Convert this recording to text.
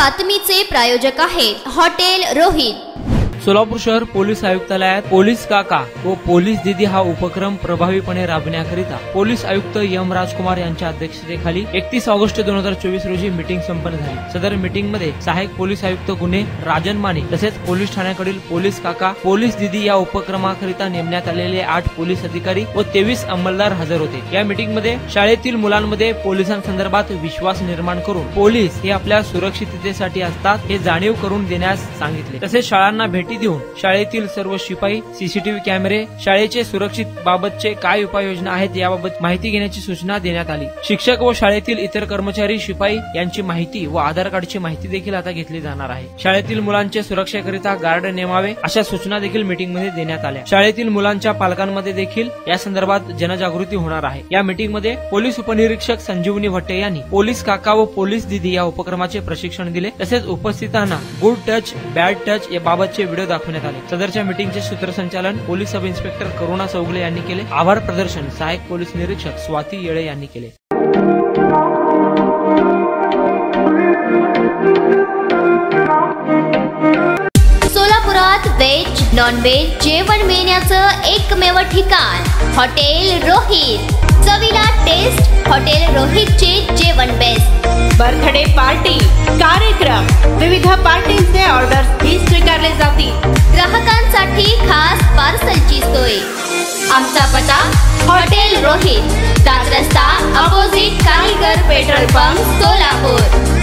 बातमीचे प्रायोजक आहेत हॉटेल रोहित। सोलापूर शहर पोलीस आयुक्तालयात पोलीस काका व पोलीस दीदी हा उपक्रम प्रभावीपणे राबविण्याकरिता पोलीस आयुक्त एम राजकुमार यांच्या अध्यक्षतेखाली 31 ऑगस्ट 2024 रोजी मीटिंग संपन्न झाली। सदर मीटिंग मध्ये सहाय्यक पोलीस आयुक्त गुन्हे राजन माने तसेच पोलीस ठाण्याकडील पोलीस काका पोलीस दीदी या उपक्रमाकरिता नेमण्यात आलेले 8 पोलीस अधिकारी व 23 अंमलदार हजर होते। या मीटिंग मध्ये शाळेतील मुलांमध्ये पोलिसांसंदर्भात विश्वास निर्माण करून पोलीस हे आपल्या सुरक्षिततेसाठी असतात हे जाणीव करून देण्यास सांगितले। तसेच शाळांना भेटी देऊन शाळेतील सर्व शिपाई सीसीटीव्ही कॅमेरे शाळेचे सुरक्षित बाबतचे काय उपाययोजना आहेत याबाबत माहिती घेण्याची सूचना देण्यात आली। शिक्षक व शाळेतील इतर कर्मचारी शिपाई यांची माहिती व आधार कार्डची माहिती देखील आता घेतली जाणार आहे। शाळेतील मुलांच्या सुरक्षेकरिता गार्ड नेमावे अशा सूचना देखील मीटिंग मध्ये देण्यात आल्या। शाळेतील मुलांच्या पालकांमध्ये देखील या संदर्भात जनजागृती होणार आहे। या मीटिंग मध्ये पोलीस उपनिरीक्षक संजीवनी भट्टे यांनी पोलीस काका व पोलीस दीदी या उपक्रमाचे प्रशिक्षण दिले। तसेच उपस्थितांना गुड टच बॅड टच याबाबतचे व्हिडिओ दाखवण्यात आले। सदरच्या मीटिंगचे सूत्रसंचालन पोलीस सब इन्स्पेक्टर करुणा चौगले यांनी केले। आभार प्रदर्शन सहाय्यक पोलीस निरीक्षक स्वाती येळे यांनी केले। सोलापुरात व्हेज नॉन व्हेज जेवण मिळण्याचं एकमेव ठिकाण हॉटेल रोहित। चवीला टेस्ट हॉटेल रोहितचे जेवण बेस्ट। बर्थडे पार्टी कार्यक्रम विविध पार्टींचे ऑर्डर्स ही स्वीकारले जातील। ग्राहकांसाठी खास पार्सलची सोय। आमचा पत्ता हॉटेल रोहित, दादर रस्ता अपोजिट कारीगर पेट्रोल पंप सोलापूर।